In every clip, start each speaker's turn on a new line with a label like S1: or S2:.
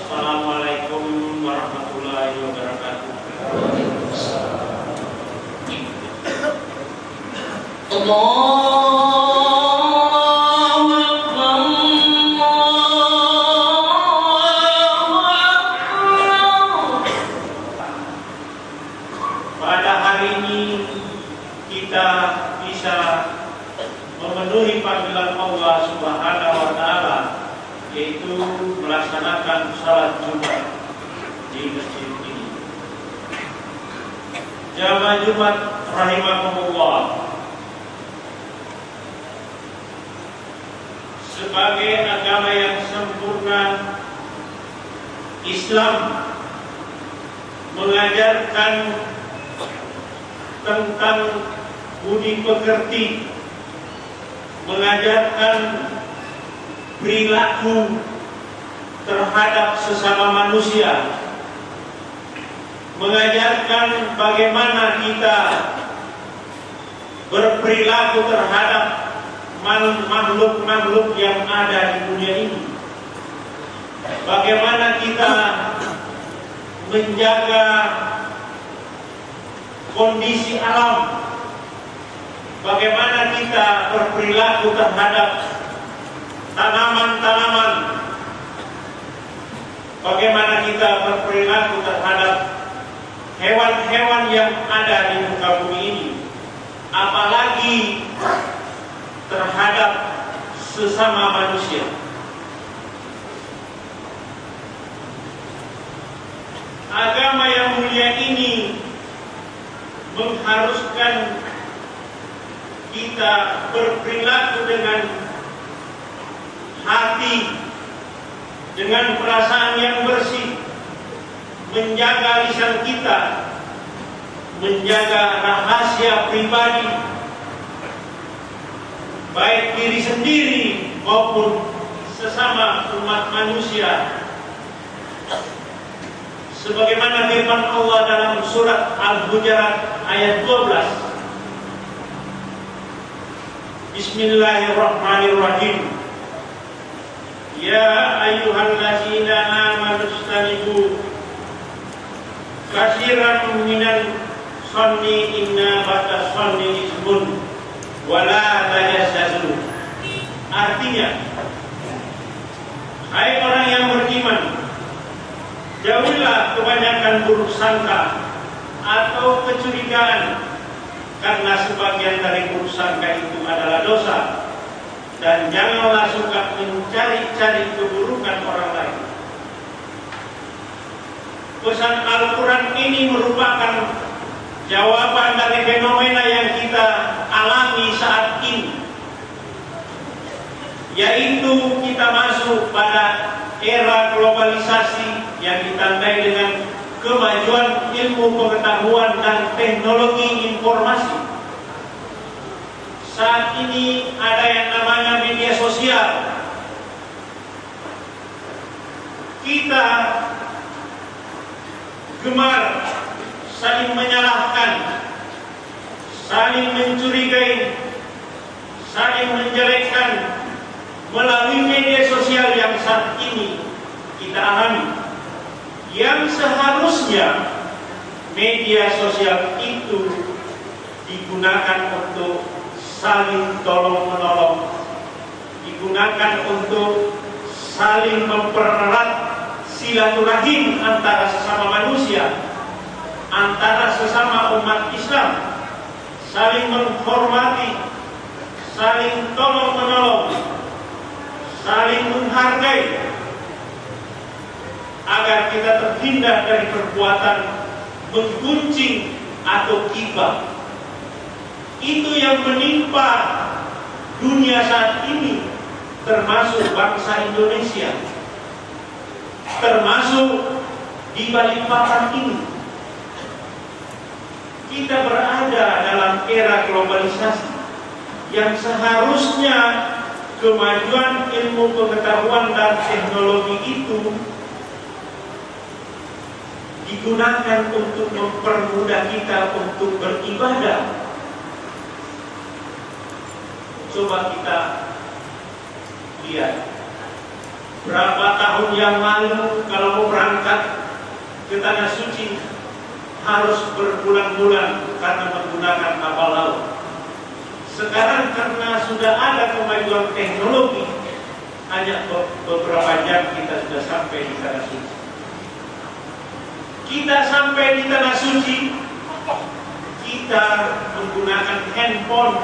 S1: Assalamualaikum warahmatullahi wabarakatuh. Pada hari ini kita bisa memenuhi panggilan Allah Subhanahu wa Ta'ala, yaitu melaksanakan salat Jumat di masjid ini. Jamaah Jumat rahimakumullah, sebagai agama yang sempurna, Islam mengajarkan tentang budi pekerti, mengajarkan perilaku terhadap sesama manusia, mengajarkan bagaimana kita berperilaku terhadap makhluk-makhluk yang ada di dunia ini, bagaimana kita menjaga kondisi alam, bagaimana kita berperilaku terhadap tanaman-tanaman, bagaimana kita berperilaku terhadap hewan-hewan yang ada di muka bumi ini, apalagi terhadap sesama manusia. Agama yang mulia ini mengharuskan kita berperilaku dengan hati, dengan perasaan yang bersih, menjaga lisan kita, menjaga rahasia pribadi, baik diri sendiri maupun sesama umat manusia. Sebagaimana firman Allah dalam surat Al-Hujurat ayat 12. Bismillahirrahmanirrahim. Ya ayyuhallazina amanu istanibu katsiran minan shanni inna ba'da shanni ismun wala tajassasu. Artinya, hai orang yang beriman, jauhilah kebanyakan buruk sangka atau kecurigaan, karena sebagian dari buruk sangka itu adalah dosa. Dan janganlah suka mencari-cari keburukan orang lain. Pesan Al-Quran ini merupakan jawaban dari fenomena yang kita alami saat ini, yaitu kita masuk pada era globalisasi yang ditandai dengan kemajuan ilmu pengetahuan dan teknologi informasi. Saat ini ada yang namanya media sosial. Kita gemar saling menyalahkan, saling mencurigai, saling menjelekkan melalui media sosial yang saat ini kita alami. Yang seharusnya media sosial itu digunakan untuk saling tolong-menolong, digunakan untuk saling mempererat silaturahim antara sesama manusia, antara sesama umat Islam, saling menghormati, saling tolong-menolong, saling menghargai, agar kita terhindar dari perbuatan menggunjing atau ghibah. Itu yang menimpa dunia saat ini, termasuk bangsa Indonesia, termasuk di Balikpapan ini. Kita berada dalam era globalisasi yang seharusnya kemajuan ilmu pengetahuan dan teknologi itu digunakan untuk mempermudah kita untuk beribadah. Coba kita lihat Berapa tahun yang lalu kalau mau berangkat ke Tanah Suci harus berbulan-bulan karena menggunakan kapal laut. Sekarang karena sudah ada kemajuan teknologi, hanya beberapa jam kita sudah sampai di Tanah Suci. Kita sampai di Tanah Suci, kita menggunakan handphone,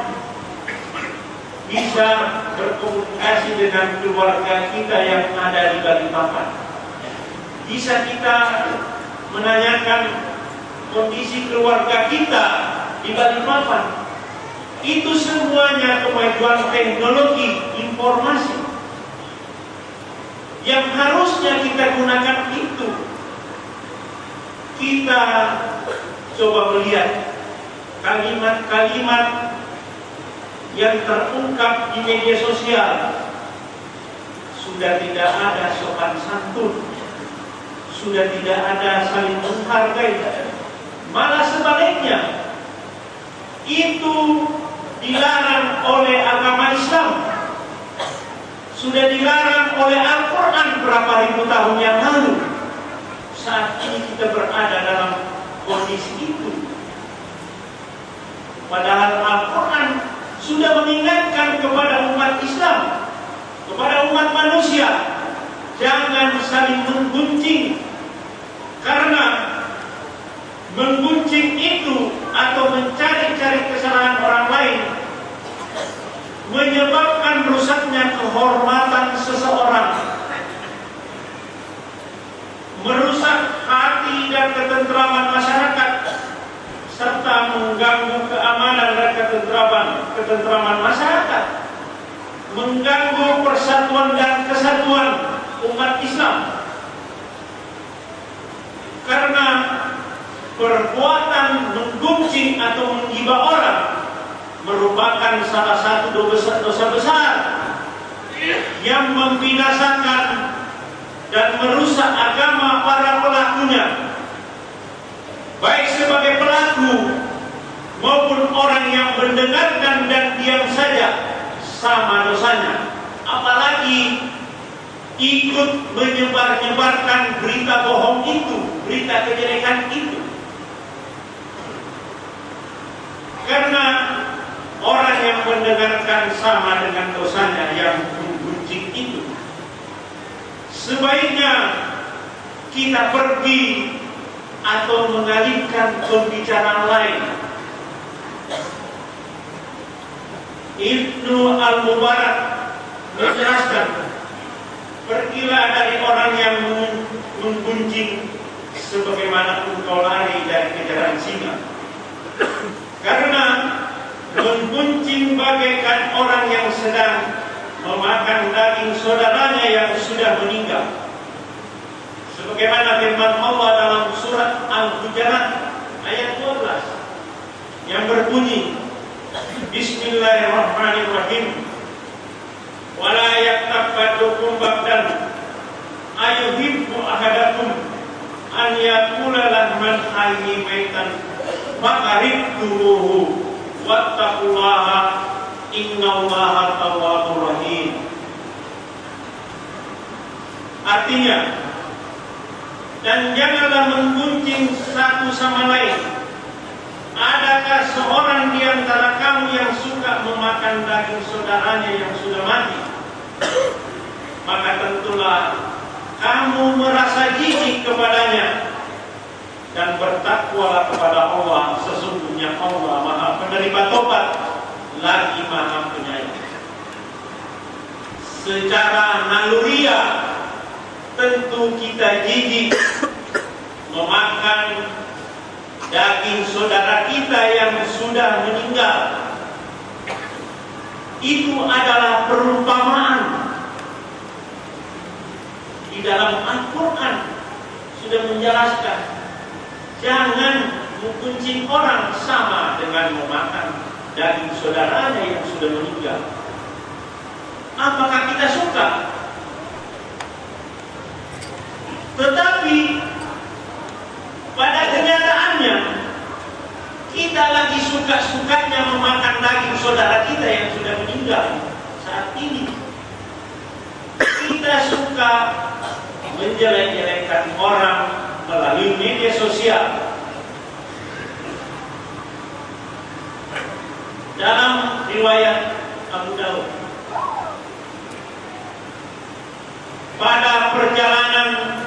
S1: bisa berkomunikasi dengan keluarga kita yang ada di Balikpapan. Bisa kita menanyakan kondisi keluarga kita di Balikpapan. Itu semuanya kemajuan teknologi informasi yang harusnya kita gunakan itu. Kita coba melihat kalimat-kalimat yang terungkap di media sosial. Sudah tidak ada sopan santun, sudah tidak ada saling menghargai, malah sebaliknya itu dilarang oleh agama Islam, sudah dilarang oleh Al-Quran berapa ribu tahun yang lalu. Saat ini kita berada dalam kondisi itu, padahal Al-Quran sudah mengingatkan kepada umat Islam, kepada umat manusia, jangan saling menggunjing, karena menggunjing itu atau mencari-cari kesalahan orang lain menyebabkan rusaknya kehormatan seseorang, merusak hati dan ketentraman masyarakat, serta mengganggu keamanan dan ketentraman masyarakat, mengganggu persatuan dan kesatuan umat Islam. Karena perbuatan menggunjing atau menggibah orang merupakan salah satu dosa besar yang membinasakan dan merusak agama para pelakunya, baik sebagai pelaku maupun orang yang mendengarkan dan diam saja sama dosanya, apalagi ikut menyebarkan berita bohong itu, berita kejelekan itu. Karena orang yang mendengarkan sama dengan dosanya yang menggunjing itu. Sebaiknya kita pergi atau mengalihkan pembicaraan lain. Ibnu Al-Mubarak menjelaskan, pergilah dari orang yang menggunjing sebagaimana engkau lari dari kejaran singa. Karena menggunjing bagaikan orang yang sedang memakan daging saudaranya yang sudah meninggal. Sebagaimana firman Allah dalam surat Al-Hujurat ayat 12 yang berbunyi, Bismillahirrahmanirrahim. Wala yaktab ba'dukum ba'dan ayuhibbu ahadakum an yakula lahman hayyi maitan faqaribtuhu wattaqullaha innallaha tawwabur rahim. Artinya, dan janganlah menggunjing satu sama lain. Adakah seorang di antara kamu yang suka memakan daging saudaranya yang sudah mati? Maka tentulah kamu merasa jijik kepadanya, dan bertakwalah kepada Allah, sesungguhnya Allah Maha Penerima Tobat lagi Maha Penyayang. Secara naluriah tentu kita jijik memakan daging saudara kita yang sudah meninggal. Itu adalah perumpamaan. Di dalam Al-Quran sudah menjelaskan, jangan menggunjing orang sama dengan memakan daging saudaranya yang sudah meninggal. Apakah kita suka? Tetapi pada kenyataannya kita lagi suka-sukanya memakan daging saudara kita yang sudah meninggal saat ini. Kita suka suka menjelek-jelekkan orang melalui media sosial. Dalam riwayat Abu Daud, pada perjalanan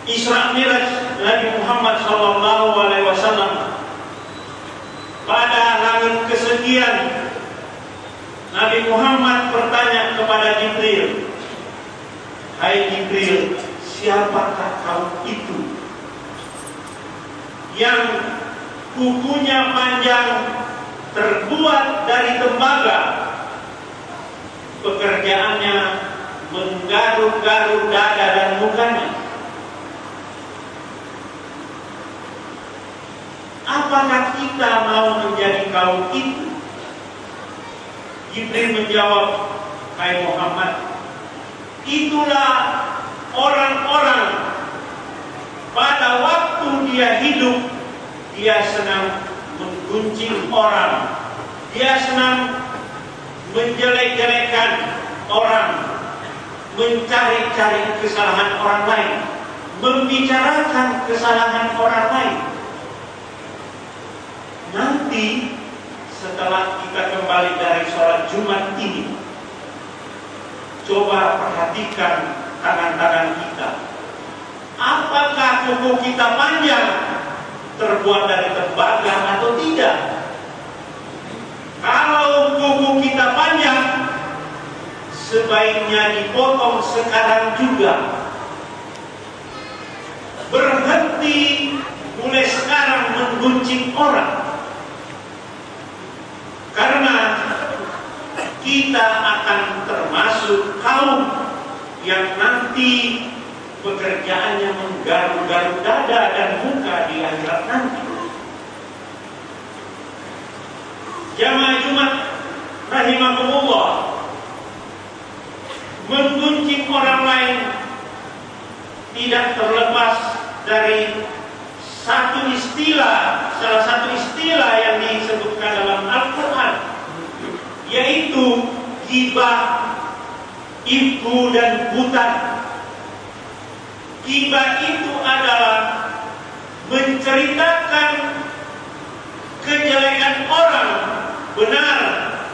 S1: Isra Mi'raj Nabi Muhammad SAW, pada langit kesekian, Nabi Muhammad bertanya kepada Jibril, "Hai Jibril, siapakah kau itu yang kukunya panjang, terbuat dari tembaga, pekerjaannya menggaruk-garuk dada dan mukanya? Apakah kita mau menjadi kaum itu?" Jibril menjawab, "Hai Muhammad, itulah orang-orang pada waktu dia hidup, dia senang menggunjing orang, dia senang menjelek-jelekkan orang, mencari-cari kesalahan orang lain, membicarakan kesalahan orang lain. Nanti setelah kita kembali dari sholat Jumat ini, coba perhatikan tangan-tangan kita. Apakah kuku kita panjang, terbuat dari tembaga atau tidak? Kalau kuku kita panjang, sebaiknya dipotong sekarang juga. Berhenti mulai sekarang menggunjing orang. Karena kita akan termasuk kaum yang nanti pekerjaannya menggaruk-garuk dada dan muka di akhirat nanti. Jamaah Jumat rahimakumullah, menggunjing orang lain tidak terlepas dari salah satu istilah yang disebutkan dalam Al-Quran, yaitu ghibah, ibu dan butan. Ghibah itu adalah menceritakan kejelekan orang, benar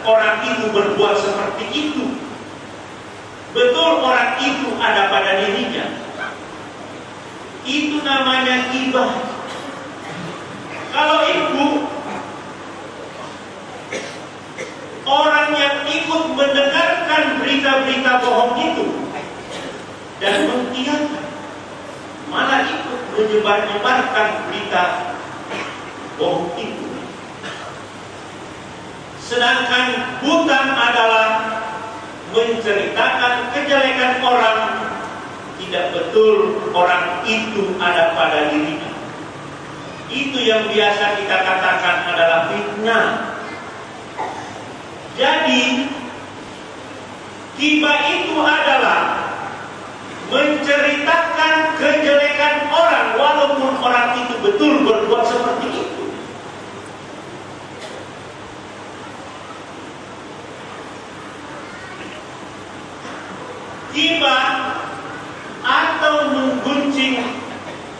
S1: orang itu berbuat seperti itu, betul orang itu ada pada dirinya. Itu namanya ghibah. Kalau ibu, orang yang ikut mendengarkan berita-berita bohong itu dan mengiyakan, malah ikut menyebar-nyebarkan berita bohong itu. Sedangkan butan adalah menceritakan kejelekan orang, tidak betul orang itu ada pada dirinya. Itu yang biasa kita katakan adalah fitnah. Jadi ghibah itu adalah menceritakan kejelekan orang walaupun orang itu betul berbuat seperti itu. Ghibah atau menggunjing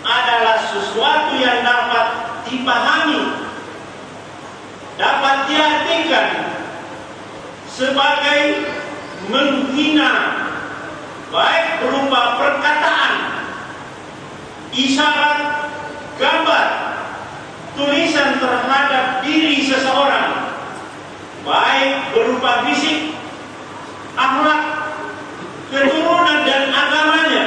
S1: adalah sesuatu yang dapat dipahami, dapat diartikan sebagai menghina, baik berupa perkataan, isyarat, gambar, tulisan terhadap diri seseorang, baik berupa fisik, akhlak, keturunan dan agamanya.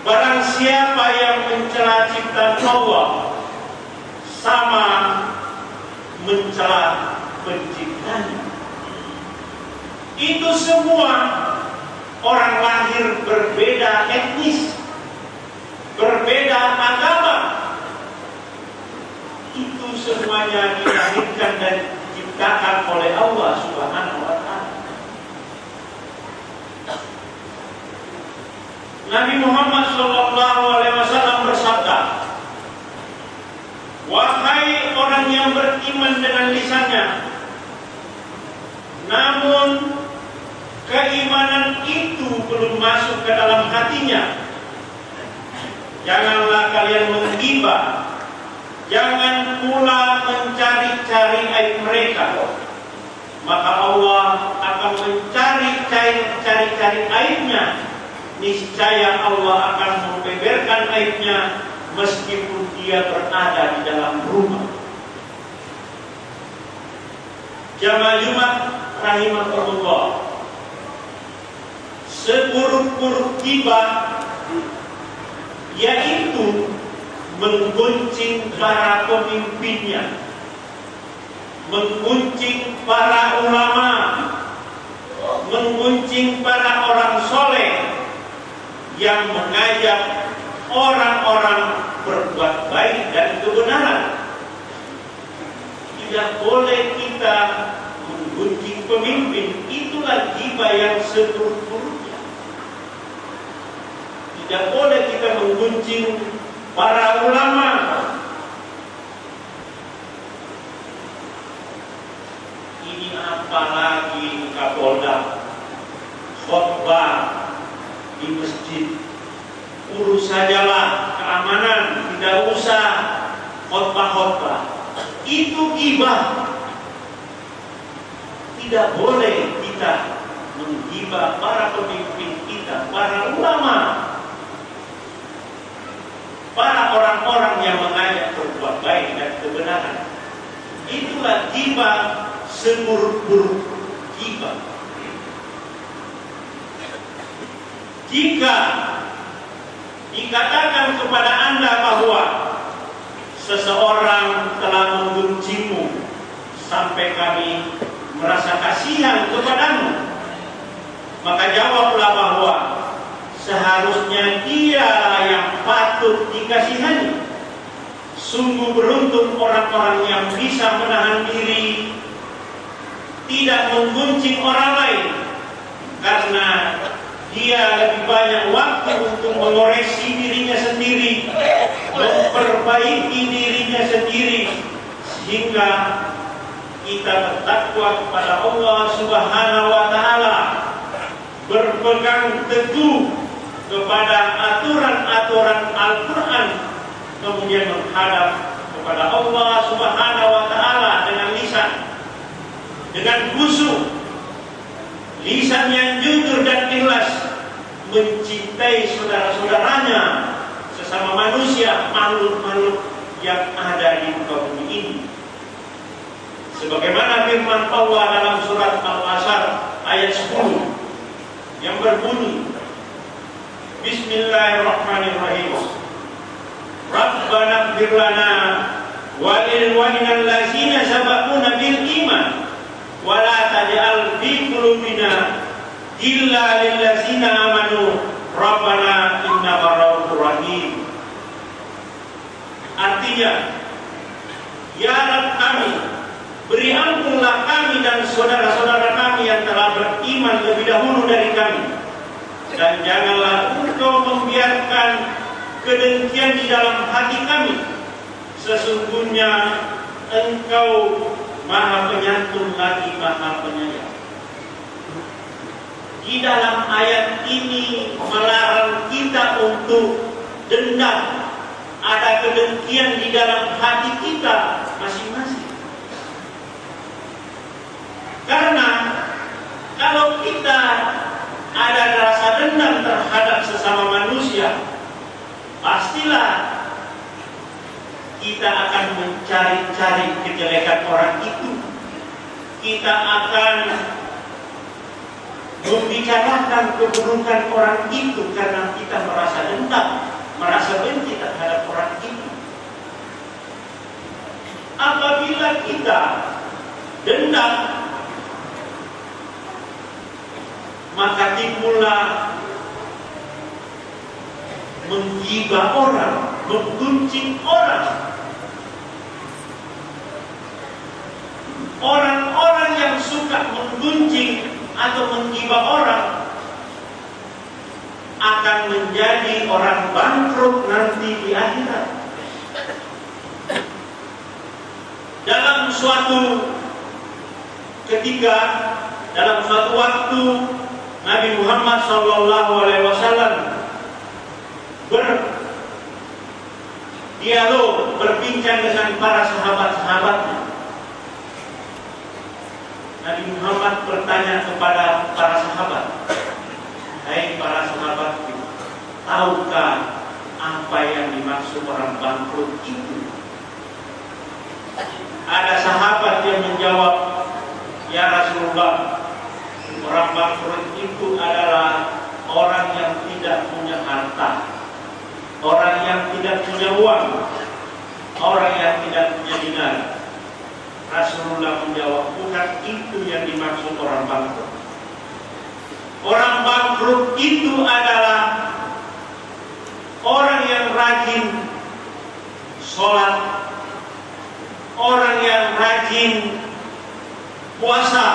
S1: Barang siapa yang mencela ciptaan Allah, sama mencela penciptanya. Itu semua orang lahir berbeda etnis, berbeda agama. Itu semuanya dilahirkan dan diciptakan oleh Allah Subhanahu wa Ta'ala. Nabi Muhammad SAW bersabda, "Wahai orang yang beriman dengan lisannya, namun keimanan keimanan itu belum masuk ke dalam hatinya, janganlah kalian menggibah, jangan pula mencari-cari aib mereka, maka Allah akan mencari-cari aibnya. Niscaya Allah akan membeberkan aibnya meskipun dia berada di dalam rumah. Jamaah Jumat rahimahullah, seburuk-buruk gibah yaitu menggunjing para pemimpinnya, menggunjing para ulama, menggunjing para orang soleh yang mengajak orang-orang berbuat baik dan kebenaran. Tidak boleh kita menggunjing pemimpin, itulah gibah yang seburuk-buruknya. Tidak boleh kita menggunjing para ulama. Ini apalagi Kapolda khotbah di masjid, urus sajalah keamanan, tidak usah khotbah. Itu gibah. Tidak boleh kita menggibah para pemimpin kita, para ulama, para orang-orang yang mengajak berbuat baik dan kebenaran. Itulah gibah seburuk-buruk gibah. Jika dikatakan kepada Anda bahwa seseorang telah membencimu sampai kami merasa kasihan kepadamu, maka jawablah bahwa seharusnya dia yang patut dikasihani. Sungguh beruntung orang-orang yang bisa menahan diri, tidak menggunjing orang lain, karena dia lebih banyak waktu untuk mengoreksi dirinya sendiri, memperbaiki dirinya sendiri, sehingga kita bertakwa kepada Allah Subhanahu wa Ta'ala, berpegang teguh kepada aturan-aturan Al-Quran, kemudian menghadap kepada Allah Subhanahu wa Ta'ala dengan lisan, dengan khusyuk, lisan yang jujur dan ikhlas, mencintai saudara-saudaranya, sesama manusia, makhluk-makhluk yang ada di muka bumi ini. Sebagaimana firman Allah dalam surat Al-Asr ayat 10 yang berbunyi, Bismillahirrahmanirrahim. Rabbana ighfir lana wa lil walidayna allazina sabaquna bil iman wa la taj'al fi qulubina illa lil ladzina amanu Rabbana innaka ra'ufur rahim. Artinya, ya Rabb kami, beri ampunlah kami dan saudara-saudara kami yang telah beriman lebih dahulu dari kami, dan janganlah Engkau membiarkan kedengkian di dalam hati kami. Sesungguhnya Engkau Maha Penyantun lagi Maha Penyayang. Di dalam ayat ini melarang kita untuk dendam, ada kedengkian di dalam hati kita masing-masing. Karena kalau kita ada rasa dendam terhadap sesama manusia, pastilah kita akan mencari-cari kejelekan orang itu. Kita akan membicarakan keburukan orang itu karena kita merasa dendam, merasa benci terhadap orang itu. Apabila kita dendam, maka timbullah menggibah orang, menggunjing orang. Orang-orang yang suka menggunjing atau menggibah orang akan menjadi orang bangkrut nanti di akhirat. Dalam suatu ketika, dalam suatu waktu, Nabi Muhammad SAW berdialog, berbincang dengan para sahabat-sahabatnya. Nabi Muhammad bertanya kepada para sahabat, "Hai para sahabat, tahukah apa yang dimaksud orang bangkrut itu?" Ada sahabat yang menjawab, "Ya Rasulullah, orang bangkrut itu adalah orang yang tidak punya harta, orang yang tidak punya uang, orang yang tidak punya dinar." Rasulullah menjawab, "Bukan itu yang dimaksud orang bangkrut. Orang bangkrut itu adalah orang yang rajin sholat, orang yang rajin puasa,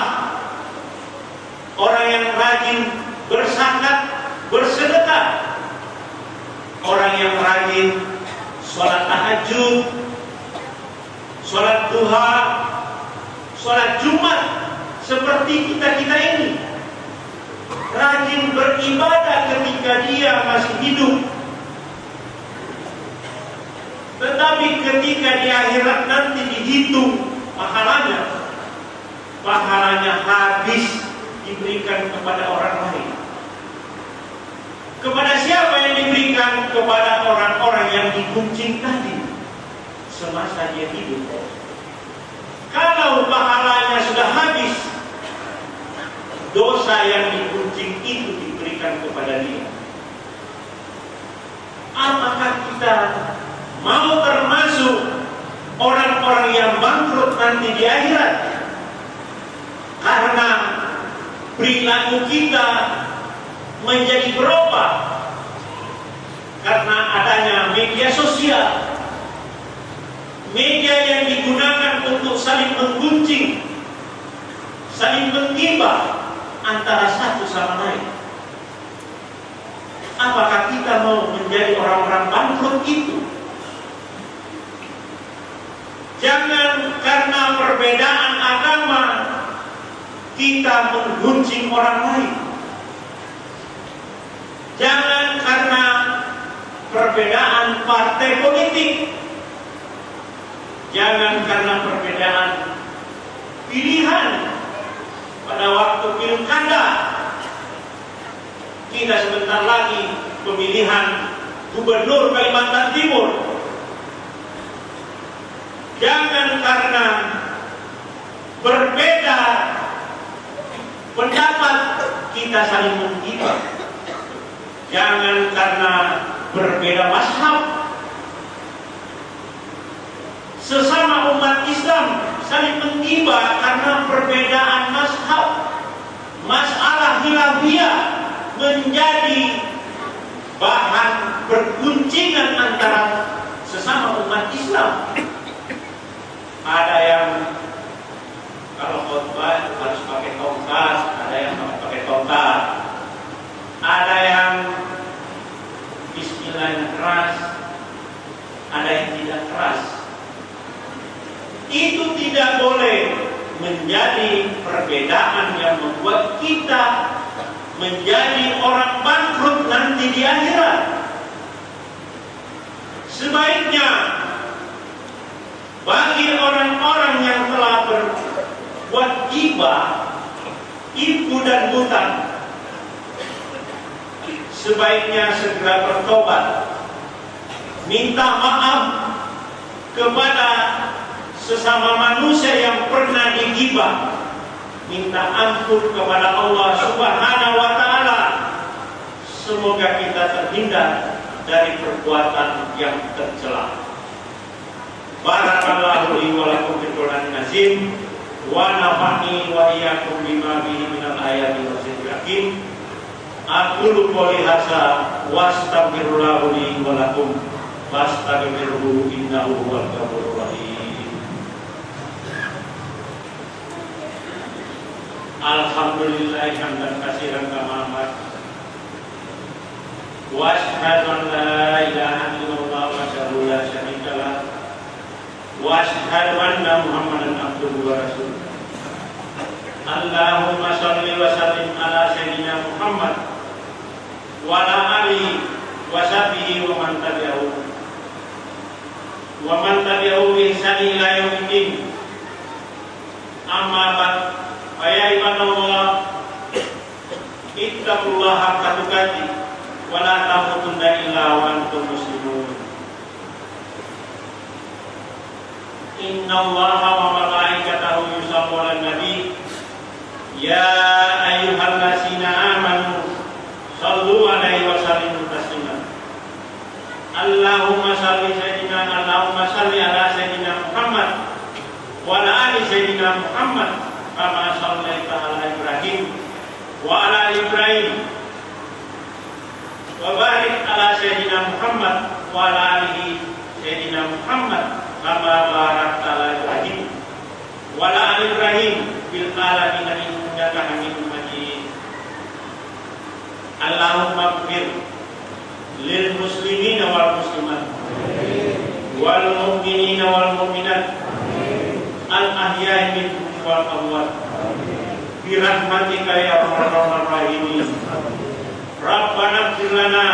S1: orang yang rajin berzakat, bersedekah, orang yang rajin sholat tahajud, sholat duha, sholat Jumat, seperti kita ini. Rajin beribadah ketika dia masih hidup, tetapi ketika di akhirat nanti dihitung pahalanya, pahalanya habis diberikan kepada orang lain. Kepada siapa yang diberikan? Kepada orang-orang yang dikuncing tadi semasa dia hidup. Kalau pahalanya sudah habis, dosa yang dikuncing itu diberikan kepada dia. Apakah kita mau termasuk orang-orang yang bangkrut nanti di akhirat? Karena perilaku kita menjadi berubah karena adanya media sosial, media yang digunakan untuk saling menggunjing, saling menggibah antara satu sama lain. Apakah kita mau menjadi orang-orang bangkrut itu? Jangan karena perbedaan agama kita menggunjing orang lain. Jangan karena perbedaan partai politik. Jangan karena perbedaan pilihan pada waktu pilkada. Kita sebentar lagi pemilihan gubernur Kalimantan Timur. Jangan karena berbeda pendapat kita saling menggibah. Jangan karena berbeda mazhab sesama umat Islam saling menggibah karena perbedaan mazhab. Masalah khilafiyah menjadi bahan perguncingan antara sesama umat Islam. Ada yang kalau khutbah harus pakai tongkat, ada yang pakai tongkat, ada yang bismillahnya keras, ada yang tidak keras. Itu tidak boleh menjadi perbedaan yang membuat kita menjadi orang bangkrut nanti di akhirat. Sebaiknya bagi orang-orang yang telah berbuat ghibah, ibu dan hutang, sebaiknya segera bertobat, minta maaf kepada sesama manusia yang pernah digibah, minta ampun kepada Allah Subhanahu wa Ta'ala. Semoga kita terhindar dari perbuatan yang tercela. Barakallahu li wa lakum fil Qur'anil azim wa nafa'ni wa iyyakum bima fihi minal ayati wa dzikril hakim. Aqulu qouli hadza wa astaghfirullah li wa lakum fastaghfiruhu innahu huwal ghafurur rahim. Alhamdulillah hamdan katsiran kama amar. Wa asyhadu an la ilaha illallah wahdahu la syarika lah. Wa asyhadu anna Muhammadan abduhu wa rasuluh. Allahumma shalli wa sallim ala sayyidina Muhammad wa ala alihi wa sahbihi wa man tabi'ahu bi ihsani ila yaumiddin. Amma ba'd, ya ibadallah, ittaqullaha haqqa tuqatih wa la tamutunna illa wa antum muslimun. Inna Allaha wa malaikatahu yusholluna 'alan nabi. Ya ayyuhallazina amanu shallu 'alaihi wa sallimu taslima. Allahumma shalli ala sayyidina Muhammad wa ala ali sayyidina Muhammad kama shallaita ala Ibrahim wa ala ali Ibrahim wa barik ala sayyidina Muhammad wa ala ali sayyidina Muhammad kama barakta ala Ibrahim wa ala ali Ibrahim bil alamin innaka Hamidum Majid. Allahumma ighfir lil muslimina wal muslimat wal mu'minina wal mu'minat al ahya'i minhum wal amwat bi rahmatika ya arhamar rahimin. Rabbana ighfir lana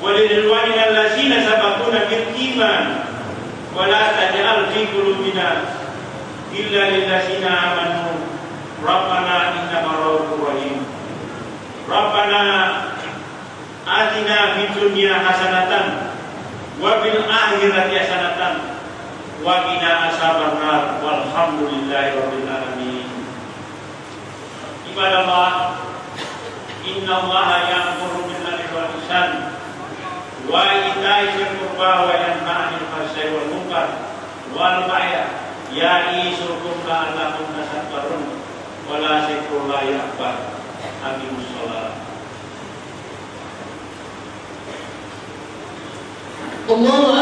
S1: wa lil walidina allazina sabaquna bil iman wa la taj'al fi qulubina illa lil ladzina amanu Rabbana innaka ra'ufur rahim. Rabbana atina fid dunya hasanatan wa fil akhirati hasanatan wa qina azabannar walhamdulillahi rabbil alamin. Ibadallah, innallaha ya'muru bil 'adli wal ihsan wa ita'i dzil qurba wa yanha 'anil fahsya'i wal munkar wal baghi ya'izukum la'allakum tadhakkarun wa la dzikrullahi akbar. Aqimus shalah.
S2: Allah